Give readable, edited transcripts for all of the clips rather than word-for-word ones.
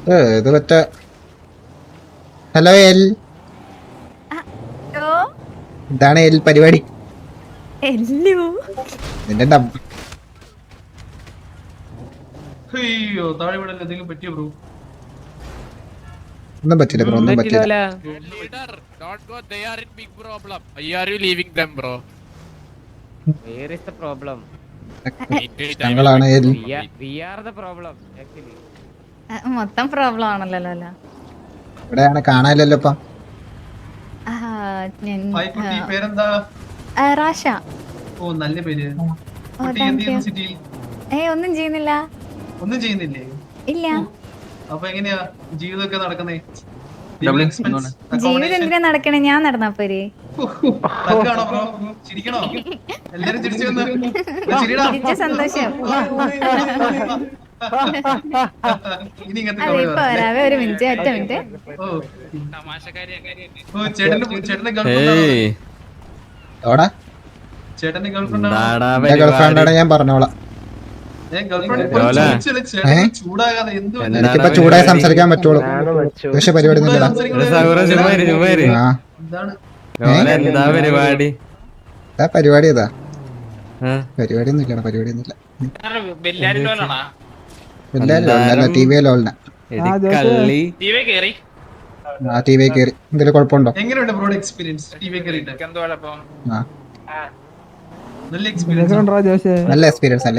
ഇത് മറ്റേ hello L ഇതാണ് എൽ പരിപാടി. നിന്റെ ഡബ് അയ്യോ താഴെ വീടല്ല എന്തെങ്കിലും പറ്റിയോ ബ്രോ? ഒന്നും പറ്റില്ല ബ്രോ, ഒന്നും പറ്റില്ല. Leader, don't go. They are in big problem. Why are you leaving them, bro? Where is the problem? ഞങ്ങളാണ് L. We are the problem actually. മൊത്തം പ്രോബ്ലം ആണല്ലോ. ഇവിടെയാണ് കാണാനില്ലല്ലോ ഇപ്പം. ഹായ് കുട്ടി, പേരെന്താ? റാഷ. ഓ നല്ല പേര്. കുട്ടി എന്ത് ചെയ്യുന്നു സിറ്റിയിൽ? ഒന്നും ചെയ്യുന്നില്ല. ഒന്നും ചെയ്യുന്നില്ലേ? ഇല്ല. അപ്പൊ എങ്ങനെയാ ജീവിതമൊക്കെ നടക്കുന്നേ? ജീവിതം എന്തിനാ നടക്കണേ? ഞാൻ നടന്നാ പോരെ. തക്കാണോ ബ്രോ? ചിരിക്കണോ? എല്ലാരും ചിരിച്ചു വന്ന് ചിരിടാ. ചിരിച്ച സന്തോഷം. ഇനി ഇങ്ങനത്തെ അതെ ഇപ്പൊ വരാവേ, ഒരു മിനിറ്റ്, ഒറ്റ മിനിറ്റ്. ഓ ചേട്ടന്റെ ഗേൾഫ്രണ്ട് എവിടെ? ചേട്ടന്റെ ഗേൾഫ്രണ്ട് എന്റെ ഗേൾഫ്രണ്ടാണ്, ഞാൻ പറഞ്ഞോളാം. ചൂടാകാതെ എന്ത് എനിക്കിപ്പോ ചൂടായി സംസാരിക്കാൻ പറ്റുള്ളൂ. പക്ഷെ പരിപാടി ഒന്നുമില്ല. പരിപാടി ഏതാ? പരിപാടി ഒന്നും ഇല്ല, പരിപാടി ഒന്നുമില്ല. ടി വി ലോലിന ടി വി കയറി. എന്തെങ്കിലും കുഴപ്പമുണ്ടോ? എങ്ങനെയുണ്ട് ബ്രോയുടെ എക്സ്പീരിയൻസ് ടിവി കയറിയിട്ട്? നല്ല എക്സ്പീരിയൻസ്. നല്ല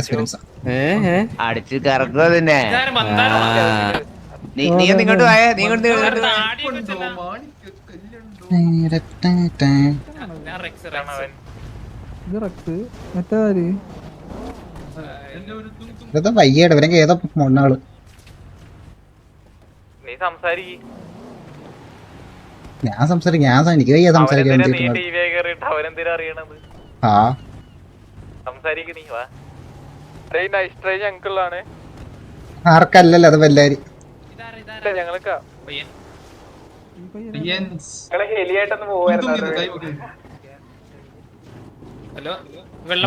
എക്സ്പീരിയൻസ്. അടിച്ച് കറക്കുക തന്നെ. നീ ഇങ്ങോട്ട് പോയേ, നീ ഇങ്ങോട്ട് ഇതൊക്കെ വയ്യേടെ, ഇവരൊക്കെ ഏതോ മൊണ്ണാള്. ഞാൻ സംസാരിക്കും, എനിക്ക് വയ്യ സംസാരിക്കാൻ. ആ ആർക്കല്ലല്ലോ അത് വല്ലാരി.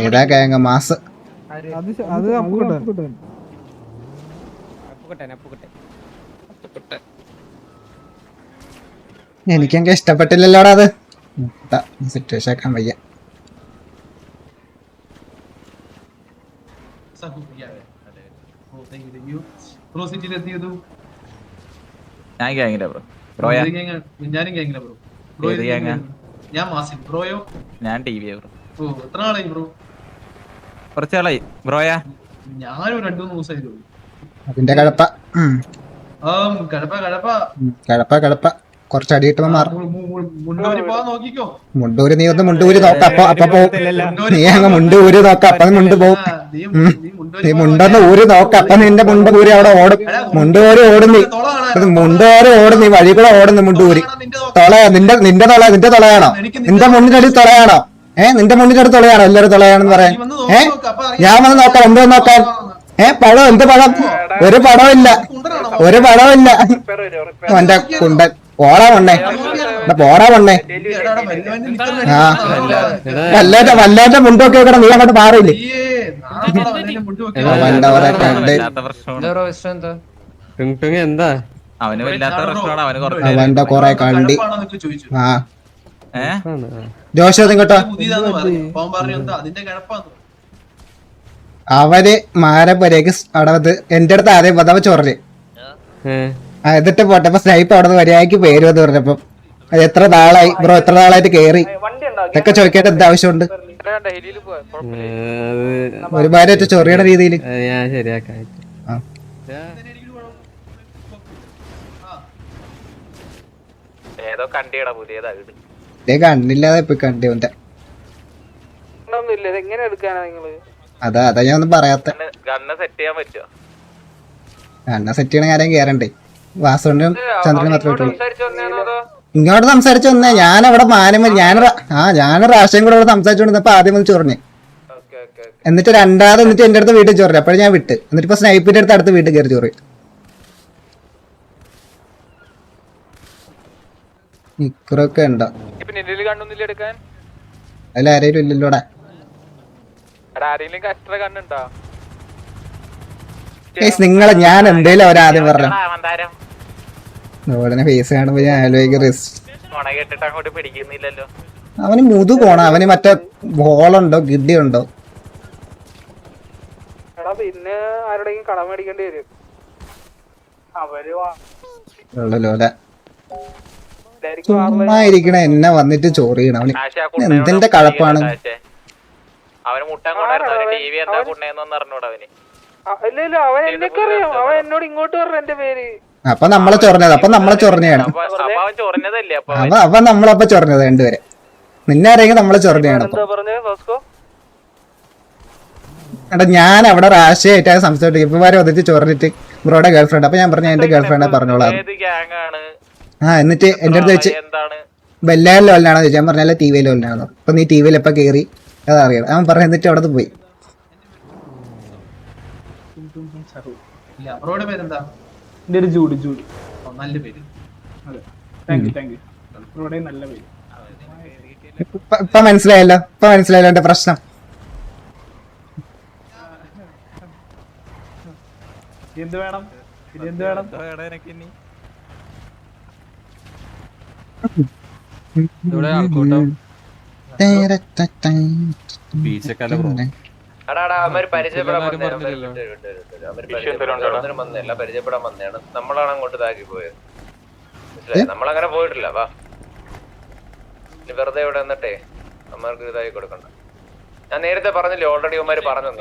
ഏതാ കേങ്ങ മാസ്? എനിക്കെങ്ക ഇഷ്ടപ്പെട്ടില്ലല്ലോടാ അത്. സിറ്റുവേഷൻ ആക്കാൻ വയ്യ. കുറച്ചാളായി ബ്രോയാ. ഞാനും 2-3 ദിവസമായിരുന്നു. അതിന്റെ കഴപ്പ കഴപ്പ കുറച്ചടി കിട്ടുമ്പോ മാറും. മുണ്ടൂര് നീ ഒന്ന് മുണ്ടൂര് നോക്ക, അപ്പൊ പോവും. നീ അങ്ങ് മുണ്ടൂര് നോക്ക, അപ്പൊ മുണ്ട് പോവും. നീ മുണ്ടൊന്ന് ഊര് നോക്ക, അപ്പൊ നിന്റെ മുണ്ട് ഊര് അവിടെ ഓടും. മുണ്ടൂര് ഓടും, മുണ്ടൂര് ഓടും. നീ വഴി കൂടെ ഓടുന്നു മുണ്ടൂര്. തൊളയാ നിന്റെ തൊളയാണോ? നിന്റെ മുന്നിനടി തൊളയാണോ? നിന്റെ മുന്നിനടി തൊളയാണോ? എല്ലാരും തൊളയാണെന്ന് പറയാൻ. ഞാൻ വന്ന് നോക്കാം, എന്തോ നോക്കാൻ. പഴം, എന്ത് പഴം? ഒരു പടമില്ല. എന്റെ കുണ്ടൻ പോടാ മണ്ണേ, പോടാ മണ്ണേ. ആ വല്ലാന്റെ മുണ്ടൊക്കെ വെക്കണം. നീ അങ്ങോട്ട് മാറിയില്ലേ? എന്താ അവന്റെ കൊറേ കണ്ടി. ആ ജോഷോ ഇങ്ങോട്ടോ. അവര് മാരപ്പരേക്ക് അടവത് എന്റെ അടുത്ത് ആദ്യം പതാവ് ചൊറല്. എന്നിട്ട് പോട്ടപ്പോ സ്നൈപ്പ് അവിടെ നിന്ന് മര്യാദക്ക് പേര് എന്ന് പറഞ്ഞപ്പോ എത്ര നാളായി ബ്രോ, എത്ര നാളായിട്ട് കേറി ഇതൊക്കെ ചോദിക്കേണ്ട എന്താ ആവശ്യമുണ്ട്? ഒരുമാതിരി ചൊറിയുടെ രീതിയിൽ കണ്ടില്ലാതെ ഇപ്പൊ കണ്ടി അവന്റെ. അതാ ഞാൻ ഒന്നും പറയാത്ത. കണ്ണ സെറ്റ് ചെയ്യണ കാര്യം കേറണ്ടേ? വാസുവിനും ചന്ദ്രനും മാത്രമേ പറ്റുള്ളൂ. ഇങ്ങോട്ട് സംസാരിച്ചു വന്നേ. ഞാൻ അവിടെ ഞാൻ റാഷ്യം കൂടെ അവിടെ സംസാരിച്ചോണ്ടിരുന്നപ്പോ ആദ്യം ഒന്ന് ചൊറിഞ്ഞ്, എന്നിട്ട് രണ്ടാമത് എന്നിട്ട് എന്റെ അടുത്ത് വീട്ടിൽ ചൊറി. അപ്പോഴും ഞാൻ വിട്ട്. എന്നിട്ട് ഇപ്പൊ സ്നൈപ്പിന്റെ അടുത്ത് അടുത്ത് വീട്ടിൽ കയറി ചൊറി. ഇക്കറൊക്കെ ഉണ്ടോ? അതിൽ ആരെയും ഇല്ലല്ലോടാ. നിങ്ങളെ ഞാൻ എന്തേലും അവരാദ്യം പറഞ്ഞു. ലോലനെ ഫേസ് കാണുമ്പോ ഞാൻ ആലോചിക്കും കേട്ടിട്ട് അങ്ങോട്ട് പിടിക്കുന്നില്ലല്ലോ. അവന് മുതു പോണം, അവന് മറ്റേ ബോളുണ്ടോ ഗിഡി ഉണ്ടോ? പിന്നെ ആരുടെയും കടം മേടിക്കേണ്ടി വരും. ലോല ചുമ്മാ ഇരിക്കണ എന്നെ വന്നിട്ട് ചോറിയണം അവന്. എന്തിന്റെ കഴപ്പാണ്? അവന് മുട്ടാൻ കൊണ്ടായിരുന്നു ടി വി എന്താ കൊണ്ടേന്ന് അറിഞ്ഞൂടാ അവന്. ഇല്ല അവൻ എന്നൊക്കെ അറിയാം. അവൻ എന്നോട് ഇങ്ങോട്ട് പറഞ്ഞ എന്റെ പേര്. അപ്പൊ നമ്മളെ ചൊറഞ്ഞത്, അപ്പൊ നമ്മളെ ചൊറഞ്ഞയാണ്. അവൻ ചൊറഞ്ഞതല്ലേ അപ്പൊ അപ്പൊ നമ്മളപ്പൊ ചൊറഞ്ഞത് രണ്ടുപേരെ. നിന്നെ അറിയെങ്കിൽ നമ്മളെ ചൊറഞ്ഞയാണ്. എടാ ഞാൻ അവിടെ റാഷിയായിട്ടാണ് സംസാരിച്ചത്. ഇപ്പൊ വന്നിട്ട് ചൊറഞ്ഞിട്ട് ബ്രോയുടെ ഗേൾഫ്രണ്ട്. അപ്പൊ ഞാൻ പറഞ്ഞു എന്റെ ഗേൾഫ്രണ്ടെ പറഞ്ഞോളാം. ആ എന്നിട്ട് എന്റെ അടുത്ത് വെച്ച് ബെല്ലാൻ ലോലിനാണോ ചോദിച്ചു. ഞാൻ പറഞ്ഞാൽ ടി വി ലോലിനാണോ. അപ്പൊ നീ ടി വിയിൽ എപ്പോ കേറി അതറിയണം. അവൻ പറഞ്ഞു. എന്നിട്ട് അവിടെ പോയി. ബ്രോയുടെ പേരെന്താ? എന്റെ ഒരു ജൂഡ് ജൂഡ്. നല്ല പേര്. Thank you. ബ്രോയുടെ നല്ല പേര്. ഇപ്പൊ മനസ്സിലായല്ലോ, ഇപ്പൊ മനസ്സിലായല്ലോ എന്റെ പ്രശ്നം. എന്ത് വേണം? എന്ത് വേണം? പരിചയപ്പെടാൻ വന്നതാണ്. നമ്മളാണ് അങ്ങോട്ട് ഇതാക്കി പോയത്. മനസ്സിലായി? നമ്മളങ്ങനെ പോയിട്ടില്ല. വാ ഇനി വെറുതെ ഇവിടെ വന്നിട്ടേ നമ്മൾക്ക് ഇതായി കൊടുക്കണ്ട. ഞാൻ നേരത്തെ പറഞ്ഞില്ലേ, ഓൾറെഡി ഇവന്മാര് പറഞ്ഞു.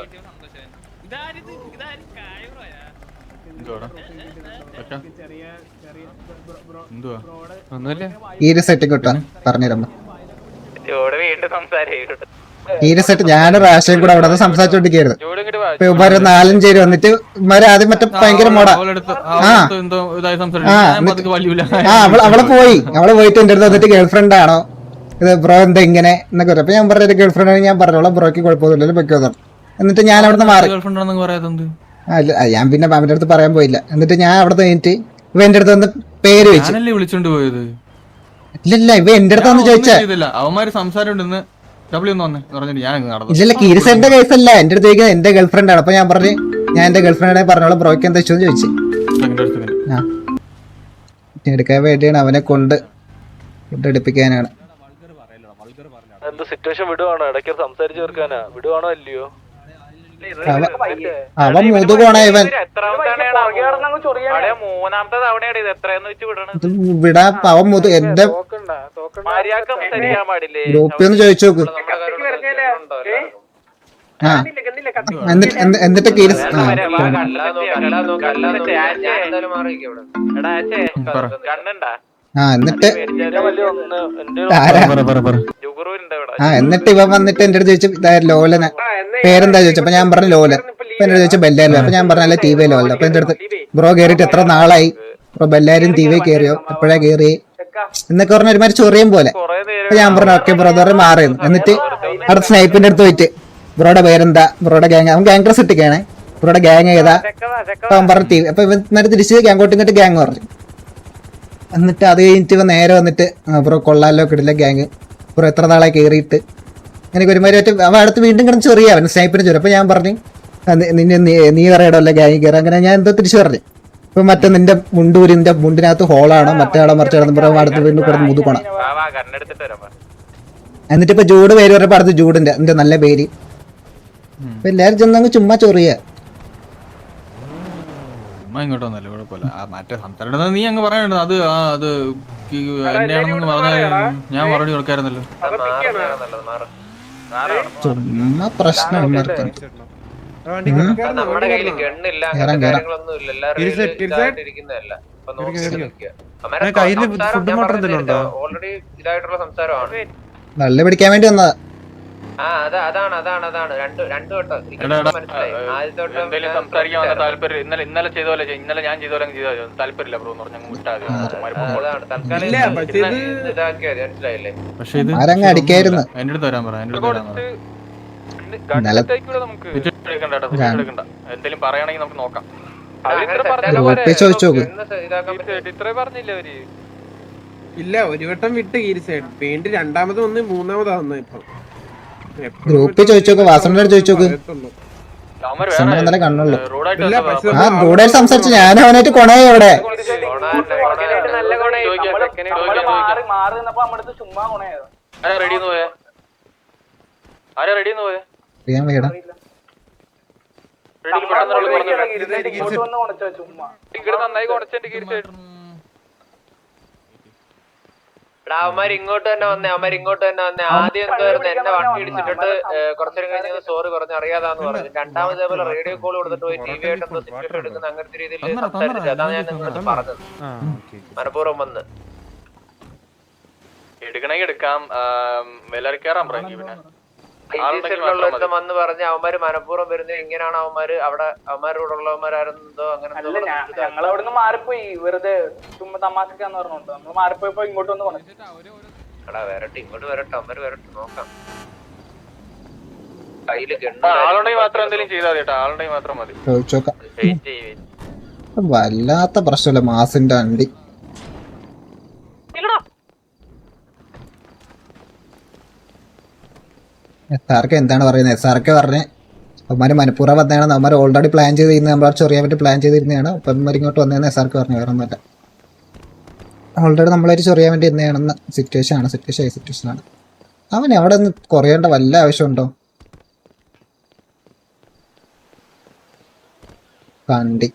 ഈ ഒരു സെറ്റ് കിട്ടാ പറഞ്ഞിരുന്നു. വീണ്ടും സംസാരിക്കും. ഈ ഒരു സെറ്റ് ഞാനും റാഷയും കൂടെ അവിടെ സംസാരിച്ചോണ്ടിരിക്കായിരുന്നു. ഇപ്പൊ ഇവര് 4-5 പേര് വന്നിട്ട് ഇവര് ആദ്യം മറ്റേ ഭയങ്കര മോടാ. അവളെ പോയിട്ട് എന്റെ അടുത്ത് വന്നിട്ട് ഗേൾഫ്രണ്ട് ആണോ ഇത് ബ്രോ എന്താ ഇങ്ങനെ എന്നൊക്കെ പറയും. അപ്പൊ ഞാൻ പറഞ്ഞ ഗേൾഫ്രണ്ട് ആണ്. ഞാൻ പറഞ്ഞോളാം ബ്രോക്ക് കുഴപ്പമൊന്നുമില്ലല്ലോ വെക്കോന്നു. എന്നിട്ട് ഞാൻ അവിടെ നിന്ന് മാറി. ഞാൻ പിന്നെ അവന്റെ അടുത്ത് പറയാൻ പോയില്ല. എന്നിട്ട് ഞാൻ അവിടെ കഴിഞ്ഞിട്ട് ഇവ എന്റെ അടുത്ത് വന്ന് പേര് വെച്ചു. വിളിച്ചോണ്ട് പോയത് ഇല്ല ഇവ എന്റെ അടുത്ത് വന്ന് ചോദിച്ചാ അവന്മാര് സംസാരം ഇല്ലല്ല കീരിസന്റെ കേസല്ല. എന്റെ അടുത്ത് ചോദിക്കുന്നത് എന്റെ ഗേൾഫ്രണ്ട് ആണ്. അപ്പൊ ഞാൻ പറഞ്ഞു ഞാൻ എന്റെ ഗേൾഫ്രണ്ടിനെ പറഞ്ഞോളാം ബ്രോക്ക് എന്താ ഇഷ്ടം ചോദിച്ചു. എടുക്കാൻ വേണ്ടിയാണ് അവനെ കൊണ്ട് എടുപ്പിക്കാനാണ്. സിറ്റുവേഷൻ വിടുവാണോ? ഇടയ്ക്ക് സംസാരിച്ചു തീർക്കാനാ? വിടുവാണോ അല്ലയോ? അവൻ മുതു പോണ ഇവൻ മൂന്നാമത്തെ തവണയാണ് ഇത്. എത്രയെന്ന് വെച്ച് വിടണത്? വിടാ അവൻ മുതു എന്റെ ഗ്രൂപ്പിൽ ഒന്ന് ചോദിച്ചു നോക്ക്. ആ എന്നിട്ട് കീരിസ് എന്നിട്ട് എന്നിട്ട് ഇവൻ വന്നിട്ട് എന്റെ അടുത്ത് ചോദിച്ചു ലോലന പേരെന്താ ചോദിച്ചു. അപ്പൊ ഞാൻ പറഞ്ഞു ലോലൻ. അപ്പൊ എന്റെ ചോദിച്ചു ബെല്ലാരും. അപ്പൊ ഞാൻ പറഞ്ഞല്ലേ ടി വി ലോലൻ. അപ്പൊ എന്റെ അടുത്ത് ബ്രോ കേറിയിട്ട് എത്ര നാളായി ബ്രോ ബെല്ലാരും ടി വി കയറിയോ എപ്പോഴാ കയറി എന്നൊക്കെ പറഞ്ഞ ഒരുമാതിരി ചൊറിയും പോലെ. അപ്പൊ ഞാൻ പറഞ്ഞു ഓക്കെ ബ്രദർ മാറിയെന്ന്. എന്നിട്ട് അടുത്ത സ്നൈപ്പിന്റെ അടുത്ത് പോയിട്ട് ബ്രോയുടെ പേരെന്താ ബ്രോയുടെ ഗ്യാങ് അവൻ ഗ്യാങ് ഡ്രസ് ഇട്ടിക്കാണ് ബ്രോയുടെ ഗ്യാങ് ഏതാ. അപ്പൊ അവൻ പറഞ്ഞു ടി വി. അപ്പൊ ഇവൻ തിരിച്ച് ഗ്യാങ്ങോട്ട് ഇങ്ങോട്ട് ഗ്യാങ് പറഞ്ഞു. എന്നിട്ട് അത് കഴിഞ്ഞിട്ട് ഇവ നേരെ വന്നിട്ട് ബ്രോ കൊള്ളാലോ കിടില്ല ഗ്യാങ് ബ്രോ എത്ര നാളായി കയറിയിട്ട് എനിക്ക് ഒരുമാതിരി അവൻ അടുത്ത് വീണ്ടും കിടന്ന് ചൊറിയ അവൻ സ്നൈപ്പിന് ചൊറി. അപ്പൊ ഞാൻ പറഞ്ഞു നിന്നെ നീ പറയടല്ലേ ഗ്യാങ് കയറി. അങ്ങനെ ഞാൻ എന്തോ തിരിച്ചു പറഞ്ഞു. ഇപ്പൊ മറ്റേ നിന്റെ മുണ്ടൂരി നിന്റെ മുണ്ടിനകത്ത് ഹോളാണോ മറ്റേ ആളോ മറിച്ചാണെന്ന് ബ്രോ അടുത്ത് വീണ്ടും കിടന്ന് മുതുക്കണം. എന്നിട്ട് ഇപ്പൊ ജൂഡ് പേര് പറഞ്ഞപ്പോ അടുത്ത് ജൂഡിന്റെ എന്റെ നല്ല പേര്. അപ്പൊ എല്ലാരും ചെന്നങ്ങ് ചുമ്മാ ചൊറിയ. ഇങ്ങോട്ട് വന്നല്ലേ കുഴപ്പമില്ല. മറ്റേ സംസാരം നീ അങ്ങ് പറയണ്ട. അത് അത് എന്നെയാണെന്ന് പറഞ്ഞാൽ ഞാൻ മറുപടി കൊടുക്കായിരുന്നല്ലോ. ചുമ്മാ പ്രശ്നം നമ്മുടെ കയ്യിൽ ഗണ്ണില്ല, കാര്യങ്ങളൊന്നും ഇല്ല. ഓൾറെഡി ഇതായിട്ടുള്ള സംസാരമാണ്. നല്ല പിടിക്കാൻ വേണ്ടി വന്നതാ. അതാണ് രണ്ടു വട്ടം ഇന്നലെ ചെയ്ത പോലെ ഇന്നലെ ഞാൻ ചെയ്ത പോലെ ചെയ്താൽ താല്പര്യമില്ല ബ്രോ എന്ന് മനസ്സിലായില്ലേ? പക്ഷേ ഇത് ആരങ്ങ് അടിക്കായിരുന്നു. എന്റെ അടുത്ത് വരാൻ പറ. എന്തെങ്കിലും പറയണെങ്കിൽ നമുക്ക് നോക്കാം. ചോദിച്ചു നോക്ക്. ഇത്രേ പറഞ്ഞില്ലേ അവര്? ഇല്ല ഒരു വട്ടം വിട്ട് കീരിസൈഡ് വീണ്ടും രണ്ടാമത് വന്ന് മൂന്നാമതാ വന്ന. ഇപ്പൊ ഗ്രൂപ്പിൽ ചോദിച്ചോക്ക്. വാസന്റെ ചോദിച്ചോക്ക്. ഇന്നലെ കണ്ണുള്ളൂ. ആ റോഡായിട്ട് സംസാരിച്ചു. ഞാൻ അവനായിട്ട് കൊണയായി അവിടെ. മാറി നിന്നപ്പോ നമ്മുടെ ചുമ്മാ ഗുണയായിരുന്നു. ആരാ റെഡിന്ന് പോയേ? ആരാ റെഡിന്ന് പോയേ? അറിയാൻ വേടാ ഇങ്ങോട്ട് വന്ന് കൊണച്ച ചുമ്മാ നന്നായി കൊണച്ചെന്റെ കീരിച്ചായിട്ട് അവന്മാര് ഇങ്ങോട്ട് തന്നെ വന്നേ. ആദ്യം എന്തായിരുന്നു എന്നെ വണ്ടി ഇടിച്ചിട്ട് കുറച്ചേരം കഴിഞ്ഞ് സോറി പറഞ്ഞു അറിയാതാന്ന് പറഞ്ഞു. രണ്ടാമത് ഇതേപോലെ റേഡിയോ കോൾ കൊടുത്തിട്ട് പോയി ടി വി ആയിട്ട് എന്തോ സിറ്റുവേഷൻ എടുക്കുന്ന അങ്ങനത്തെ രീതിയിൽ സംസാരിച്ചു. അതാണ് ഞാൻ നിങ്ങളോട് പറഞ്ഞത്. മനഃപൂർവ്വം വന്ന് എടുക്കണമെങ്കിൽ എടുക്കാം. വെല്ലറിക്കാറാൻ പറയും. പിന്നെ വന്ന് പറഞ്ഞ് അവന്മാര് മനഃപൂർവ്വം വരുന്നത് ഇങ്ങനെയാണ്. അവന്മാര് അവന്മാരോട് ഉള്ളവന്മാരായിരുന്നോ അങ്ങനെ ഞങ്ങളവിടുന്ന് മാറിപ്പോയി. വെറുതെ ചുമ്മാ തമാശക്കാന്ന് പറഞ്ഞോണ്ട് നമ്മള് മാറിപ്പോയപ്പോ ഇങ്ങോട്ട് വന്ന് കൊണച്ചു. വരട്ടെ, ഇങ്ങോട്ട് വരട്ടെ, അവന്മാര് വരട്ടെ, നോക്കാം. ആളുണ്ടെങ്കിൽ മാത്രം എന്തെങ്കിലും ചെയ്താൽ മതി. ആളുണ്ടെങ്കിൽ മാത്രം മതി. ചോദിച്ചോക്കാം. വല്ലാത്ത പ്രശ്നമല്ല മാസിന്റെ അണ്ടി. സാർക്ക് എന്താണ് പറയുന്നത്? സാർക്ക് പറഞ്ഞ് അവന്മാര് മനഃപൂർവ്വം വന്നതാണ്. അവന്മാർ ഓൾറെഡി പ്ലാൻ ചെയ്തിരുന്നത്, നമ്മളെ ചൊറിയാൻ വേണ്ടി പ്ലാൻ ചെയ്തിരുന്നതാണ്. അപ്പം അവന്മാർ ഇങ്ങോട്ട് വന്നതെന്ന് സാർക്ക് പറഞ്ഞു. വേറെ ഒന്നുമല്ല, ഓൾറെഡി നമ്മളൊരു ചൊറിയാൻ വേണ്ടി ഇരുന്നതാണെന്ന് സിറ്റുവേഷനാണ്. അവൻ അവിടെ നിന്ന് കുറയേണ്ട വല്ല ആവശ്യമുണ്ടോ? കണ്ടി